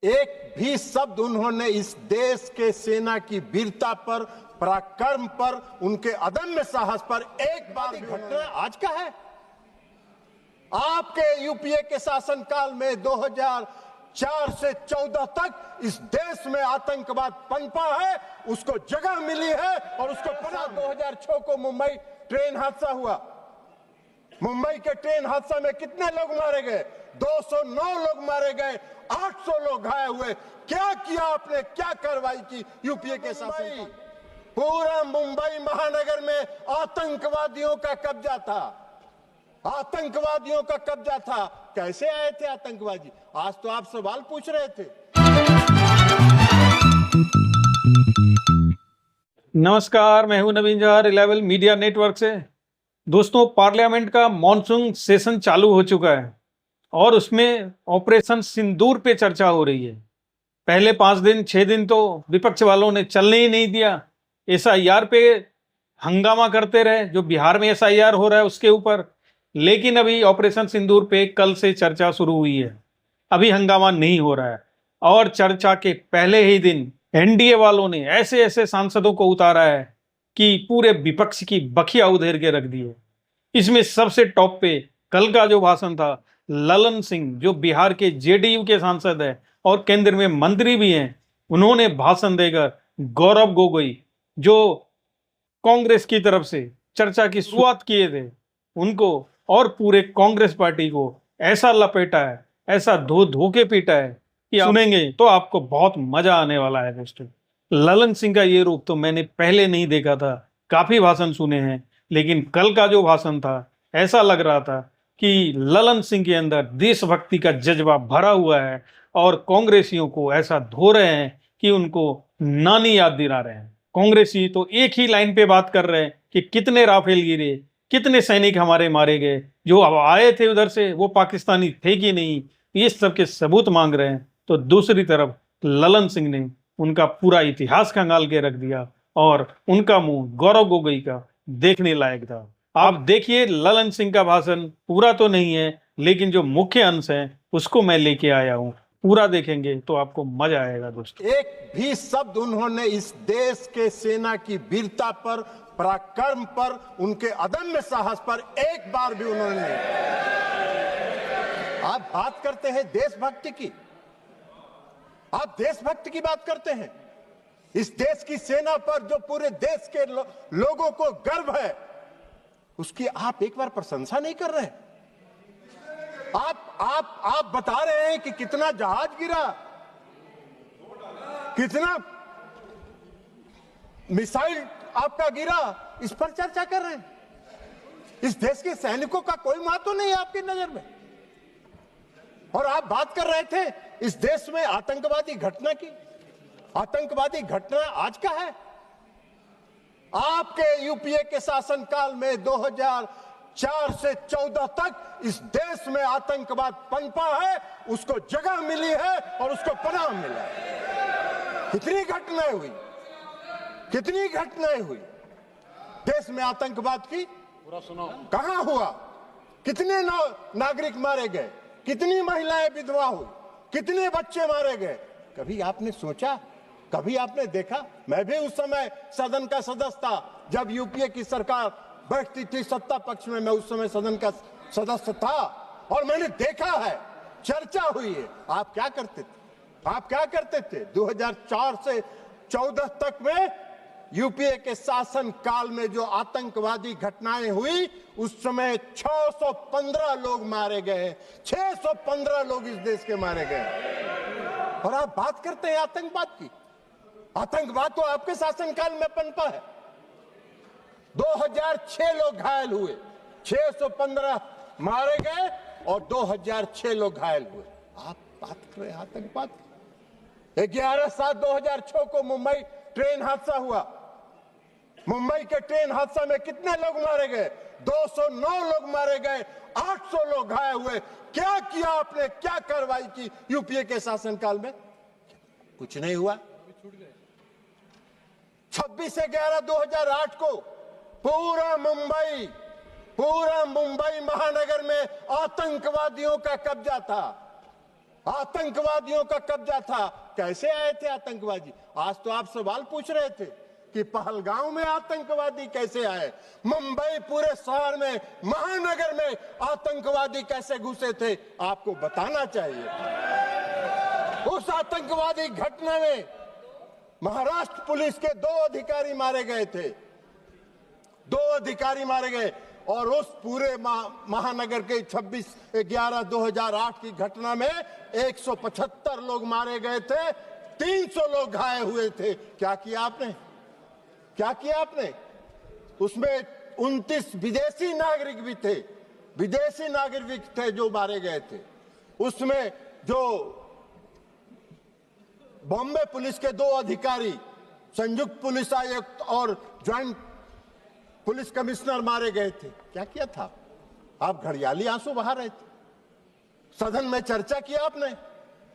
एक भी शब्द उन्होंने इस देश के सेना की वीरता पर, पराक्रम पर, उनके अदम्य साहस पर एक बार घटना आज का है। आपके यूपीए के शासनकाल में 2004 से 14 तक इस देश में आतंकवाद पनपा है, उसको जगह मिली है और उसको पता। 2006 को मुंबई ट्रेन हादसा हुआ। मुंबई के ट्रेन हादसा में कितने लोग मारे गए? 209 लोग मारे गए, 800 लोग घायल हुए। क्या किया आपने? क्या कार्रवाई की यूपीए के शासन? पूरा मुंबई महानगर में आतंकवादियों का कब्जा था, आतंकवादियों का कब्जा था। कैसे आए थे आतंकवादी? आज तो आप सवाल पूछ रहे थे। नमस्कार, मैं हूं नवीन जौहर, 11 मीडिया नेटवर्क से। दोस्तों, पार्लियामेंट का मॉनसून सेशन चालू हो चुका है और उसमें ऑपरेशन सिंदूर पे चर्चा हो रही है। पहले 5 दिन 6 दिन तो विपक्ष वालों ने चलने ही नहीं दिया। एसआईआर पे हंगामा करते रहे, जो बिहार में एसआईआर हो रहा है उसके ऊपर। लेकिन अभी ऑपरेशन सिंदूर पे कल से चर्चा शुरू हुई है, अभी हंगामा नहीं हो रहा है। और चर्चा के पहले ही दिन एनडीए वालों ने ऐसे ऐसे सांसदों को उतारा है कि पूरे विपक्ष की बखिया उधेर के रख दी है। इसमें सबसे टॉप पे कल का जो भाषण था, ललन सिंह जो बिहार के जेडीयू के सांसद है और केंद्र में मंत्री भी हैं, उन्होंने भाषण देकर गौरव गोगोई जो कांग्रेस की तरफ से चर्चा की शुरुआत किए थे, उनको और पूरे कांग्रेस पार्टी को ऐसा लपेटा है, ऐसा धो धो के पीटा है कि सुनेंगे तो आपको बहुत मजा आने वाला है। दोस्तों, ललन सिंह का ये रूप तो मैंने पहले नहीं देखा था। काफी भाषण सुने हैं, लेकिन कल का जो भाषण था, ऐसा लग रहा था कि ललन सिंह के अंदर देशभक्ति का जज्बा भरा हुआ है और कांग्रेसियों को ऐसा धो रहे हैं कि उनको नानी याद दिला रहे हैं। कांग्रेसी तो एक ही लाइन पे बात कर रहे हैं कि कितने राफेल गिरे, कितने सैनिक हमारे मारे गए, जो अब आए थे उधर से वो पाकिस्तानी थे कि नहीं, ये सब के सबूत मांग रहे हैं। तो दूसरी तरफ ललन सिंह ने उनका पूरा इतिहास खंगाल के रख दिया और उनका मुंह गौरव गोगोई का देखने लायक था। आप देखिए, ललन सिंह का भाषण पूरा तो नहीं है, लेकिन जो मुख्य अंश है उसको मैं लेके आया हूं। पूरा देखेंगे तो आपको मजा आएगा। दोस्तों, एक भी शब्द उन्होंने इस देश के सेना की वीरता पर, पराक्रम पर, उनके अदम्य साहस पर एक बार भी उन्होंने नहीं। आप बात करते हैं देशभक्ति की, आप देशभक्ति की बात करते हैं। इस देश की सेना पर जो पूरे देश के लोगों को गर्व है, उसकी आप एक बार प्रशंसा नहीं कर रहे हैं। आप बता रहे हैं कि कितना जहाज गिरा, कितना मिसाइल आपका गिरा, इस पर चर्चा कर रहे हैं। इस देश के सैनिकों का कोई महत्व नहीं है आपकी नजर में। और आप बात कर रहे थे इस देश में आतंकवादी घटना की। आतंकवादी घटना आज का है। आपके यूपीए के शासनकाल में 2004 से 14 तक इस देश में आतंकवाद पनपा है, उसको जगह मिली है और उसको पनाह मिला है। कितनी घटनाएं हुई, कितनी घटनाएं हुई देश में आतंकवाद की। पूरा सुनाओ, कहां हुआ, कितने नागरिक मारे गए, कितनी महिलाएं विधवा हुई, कितने बच्चे मारे गए। कभी आपने सोचा, कभी आपने देखा? मैं भी उस समय सदन का सदस्य था जब यूपीए की सरकार बैठती थी सत्ता पक्ष में। मैं उस समय सदन का सदस्य था और मैंने देखा है, चर्चा हुई है। आप क्या करते थे? आप क्या करते थे 2004 से 14 तक में? यूपीए के शासन काल में जो आतंकवादी घटनाएं हुई, उस समय 615 लोग मारे गए, 615 लोग इस देश के मारे गए। और आप बात करते हैं आतंकवाद की। आतंकवाद तो आपके शासनकाल में पनपा है। 2006 लोग घायल हुए, 615 मारे गए और 2006 लोग घायल हुए। आप बात कर रहे हैं आतंकवाद की। 11/7/2006 को मुंबई ट्रेन हादसा हुआ। मुंबई के ट्रेन हादसा में कितने लोग मारे गए? 209 लोग मारे गए, 800 लोग घायल हुए। क्या किया आपने? क्या कार्रवाई की यूपीए के शासनकाल में? कुछ नहीं हुआ। 26/11/2008 को पूरा मुंबई महानगर में आतंकवादियों का कब्जा था। आतंकवादियों का कब्जा था। कैसे आए थे आतंकवादी? आज तो आप सवाल पूछ रहे थे कि पहलगांव में आतंकवादी कैसे आए, मुंबई पूरे शहर में, महानगर में आतंकवादी कैसे घुसे थे, आपको बताना चाहिए। उस आतंकवादी घटना में महाराष्ट्र पुलिस के 2 अधिकारी मारे गए थे, 2 अधिकारी मारे गए। और उस पूरे महानगर के 26/11/2008 की घटना में 175 लोग मारे गए थे, 300 लोग घायल हुए थे। क्या किया आपने? क्या किया आपने? उसमें 29 विदेशी नागरिक भी थे, विदेशी नागरिक थे जो मारे गए थे। उसमें जो बॉम्बे पुलिस के 2 अधिकारी, संयुक्त पुलिस आयुक्त और ज्वाइंट पुलिस कमिश्नर मारे गए थे। क्या किया था? आप घड़ियाली आंसू बहा रहे थे। सदन में चर्चा किया आपने,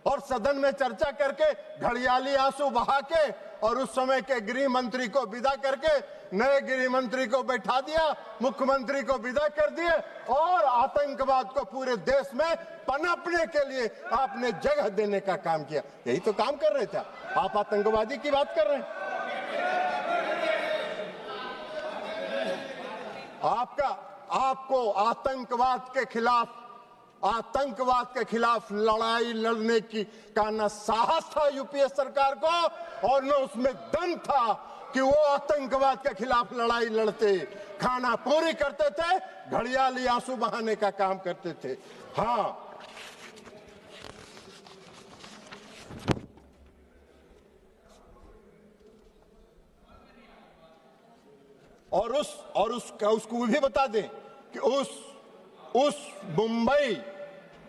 और सदन में चर्चा करके घड़ियाली आंसू बहा के और उस समय के गृह मंत्री को विदा करके नए गृह मंत्री को बैठा दिया, मुख्यमंत्री को विदा कर दिए, और आतंकवाद को पूरे देश में पनपने के लिए आपने जगह देने का काम किया। यही तो काम कर रहे थे आप। आतंकवादी की बात कर रहे हैं। आपको आतंकवाद के खिलाफ लड़ाई लड़ने का न साहस था यूपीए सरकार को, और न उसमें दम था कि वो आतंकवाद के खिलाफ लड़ाई लड़ते। खाना पूरी करते थे, घड़ियाली आंसू बहाने का काम करते थे। हाँ, और उसको भी बता दें कि उस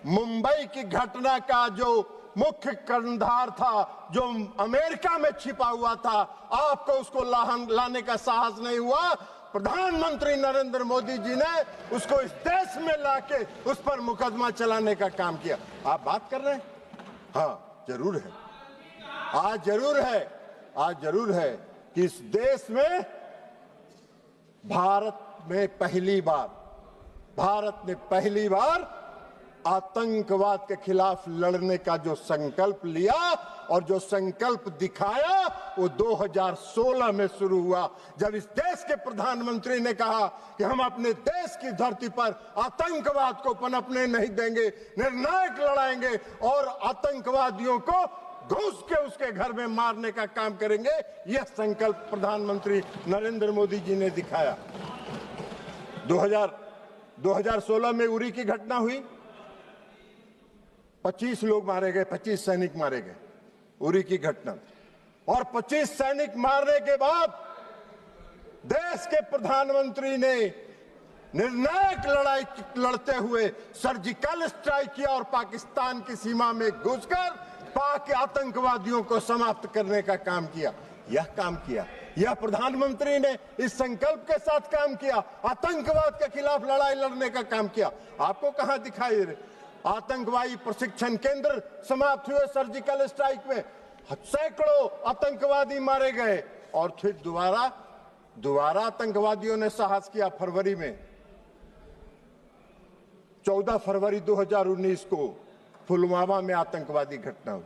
मुंबई की घटना का जो मुख्य कर्णधार था, जो अमेरिका में छिपा हुआ था, आपको उसको लाने का साहस नहीं हुआ। प्रधानमंत्री नरेंद्र मोदी जी ने उसको इस देश में लाके उस पर मुकदमा चलाने का काम किया। आप बात कर रहे हैं? हाँ, जरूर है। आज जरूर है कि इस देश में भारत ने पहली बार आतंकवाद के खिलाफ लड़ने का जो संकल्प लिया और जो संकल्प दिखाया, वो 2016 में शुरू हुआ, जब इस देश के प्रधानमंत्री ने कहा कि हम अपने देश की धरती पर आतंकवाद को पनपने नहीं देंगे, निर्णायक लड़ाएंगे और आतंकवादियों को घुस के उसके घर में मारने का काम करेंगे। यह संकल्प प्रधानमंत्री नरेंद्र मोदी जी ने दिखाया। 2016 में उरी की घटना हुई, 25 लोग मारे गए, 25 सैनिक मारे गए, उरी की घटना। और 25 सैनिक मारने के बाद देश के प्रधानमंत्री ने निर्णायक लड़ाई लड़ते हुए सर्जिकल स्ट्राइक किया और पाकिस्तान की सीमा में घुसकर पाक आतंकवादियों को समाप्त करने का काम किया। यह प्रधानमंत्री ने इस संकल्प के साथ काम किया, आतंकवाद के खिलाफ लड़ाई लड़ने का काम किया। आपको कहां दिखाई दे? आतंकवादी प्रशिक्षण केंद्र समाप्त हुए सर्जिकल स्ट्राइक में, सैकड़ों आतंकवादी मारे गए, और फिर दोबारा आतंकवादियों ने साहस किया। फरवरी में 14 फरवरी 2019 को पुलवामा में आतंकवादी घटना हुई,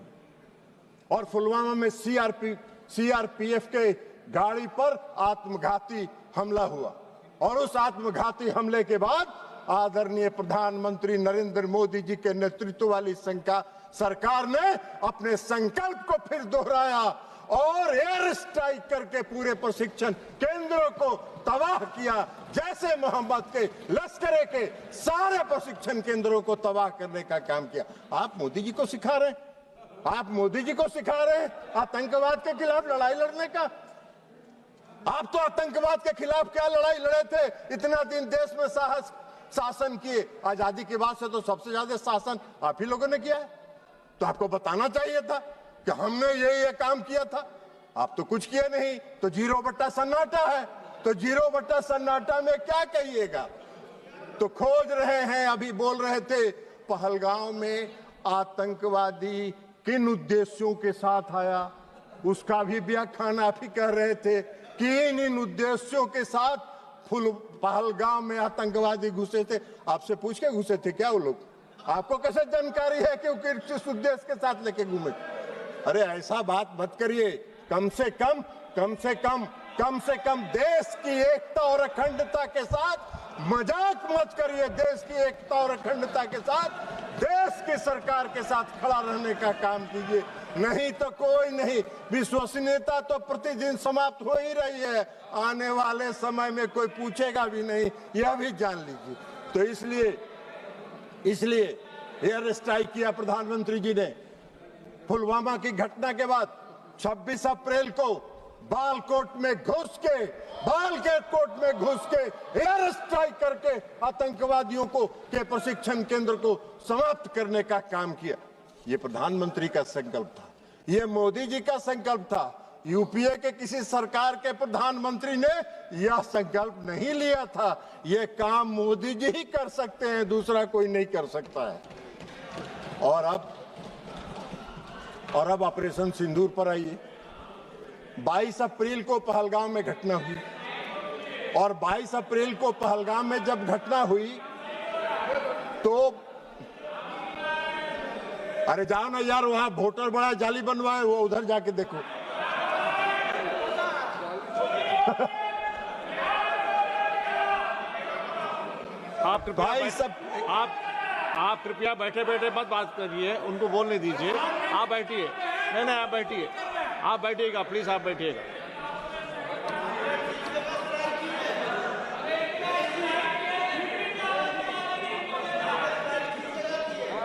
और पुलवामा में सीआरपीएफ के गाड़ी पर आत्मघाती हमला हुआ, और उस आत्मघाती हमले के बाद आदरणीय प्रधानमंत्री नरेंद्र मोदी जी के नेतृत्व वाली सरकार ने अपने संकल्प को फिर दोहराया और एयर स्ट्राइक करके पूरे प्रशिक्षण केंद्रों को तबाह किया। जैसे मोहम्मद के लश्करे के सारे प्रशिक्षण केंद्रों को तबाह करने का काम किया। आप मोदी जी को सिखा रहे हैं आतंकवाद के खिलाफ लड़ाई लड़ने का। आप तो आतंकवाद के खिलाफ क्या लड़ाई लड़े थे? इतना दिन देश में शासन किए, आजादी के बाद से तो सबसे ज्यादा शासन आप ही लोगों ने किया है। तो आपको बताना चाहिए था कि हमने ये काम किया था। आप तो कुछ किए नहीं, तो 0 सन्नाटा है। तो 0 सन्नाटा में क्या कहिएगा? तो खोज रहे हैं, अभी बोल रहे थे पहलगांव में आतंकवादी किन उद्देश्यों के साथ आया, उसका भी व्याख्यान आप ही कर रहे थे कि इन उद्देश्यों के साथ पहलगाम में आतंकवादी घुसे थे। आपसे पूछ के घुसे थे क्या वो लोग? आपको कैसे जानकारी है कि वो किस उद्देश्य के साथ लेके घूमे? अरे ऐसा बात मत करिए। कम से कम देश की एकता और अखंडता के साथ मजाक मत करिए। देश की एकता और अखंडता के साथ देश की सरकार के साथ खड़ा रहने का काम कीजिए, नहीं तो कोई नहीं। विश्वसनीयता तो प्रतिदिन समाप्त हो ही रही है, आने वाले समय में कोई पूछेगा भी नहीं, यह भी जान लीजिए। तो इसलिए एयर स्ट्राइक किया प्रधानमंत्री जी ने। पुलवामा की घटना के बाद 26 अप्रैल को बालकोट में घुस के एयर स्ट्राइक करके आतंकवादियों को के प्रशिक्षण केंद्र को समाप्त करने का काम किया। ये प्रधानमंत्री का संकल्प था, ये मोदी जी का संकल्प था। यूपीए के किसी सरकार के प्रधानमंत्री ने यह संकल्प नहीं लिया था। ये काम मोदी जी ही कर सकते हैं, दूसरा कोई नहीं कर सकता है। और अब ऑपरेशन सिंदूर पर आइए। 22 अप्रैल को पहलगाम में घटना हुई, और 22 अप्रैल को पहलगाम में जब घटना हुई तो अरे जाओ ना यार, वहां वोटर बड़ा जाली बनवाए, वो उधर जाके देखो। आप कृपया बैठे बैठे मत बात करिए, उनको बोलने दीजिए। आप बैठिए। नहीं, आप बैठिए, आप बैठिएगा प्लीज, आप बैठिएगा।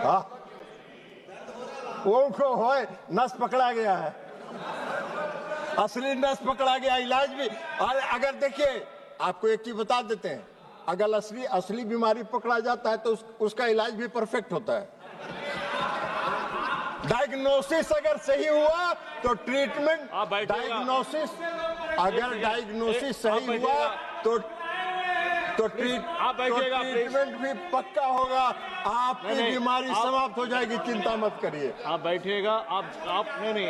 हाँ, उनको होए नस पकड़ा गया है, असली नस पकड़ा गया। इलाज भी, और अगर देखिए आपको एक चीज बता देते हैं, अगर असली बीमारी पकड़ा जाता है तो उसका इलाज भी परफेक्ट होता है। डायग्नोसिस अगर सही हुआ तो ट्रीटमेंट, डायग्नोसिस सही हुआ तो ट्रीटमेंट भी पक्का होगा। आपकी बीमारी समाप्त हो जाएगी, चिंता मत करिए। आप बैठिएगा। आप नहीं,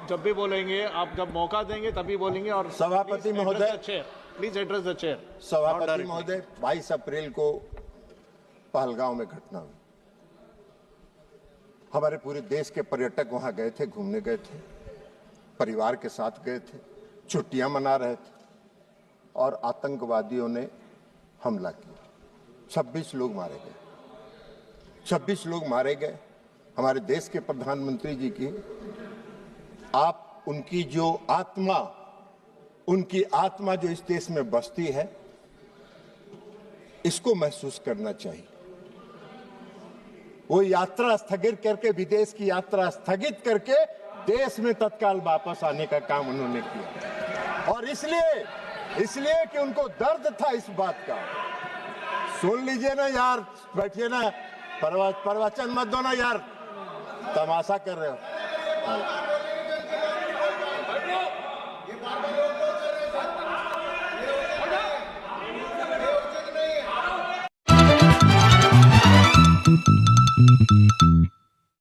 जब भी बोलेंगे, आप जब मौका देंगे तभी बोलेंगे। और सभापति महोदय, प्लीज एड्रेस द चेयर। सभापति महोदय, 22 अप्रैल को पहलगांव में घटना हुई। हमारे पूरे देश के पर्यटक वहां गए थे, घूमने गए थे, परिवार के साथ गए थे, छुट्टियां मना रहे थे, और आतंकवादियों ने हमला किया। 26 लोग मारे गए। हमारे देश के प्रधानमंत्री जी की उनकी आत्मा जो इस देश में बसती है, इसको महसूस करना चाहिए। वो यात्रा स्थगित करके, विदेश की यात्रा स्थगित करके देश में तत्काल वापस आने का काम उन्होंने किया। और इसलिए कि उनको दर्द था इस बात का। सुन लीजिए ना यार, बैठिए ना, प्रवचन मत दो ना यार, तमाशा कर रहे हो।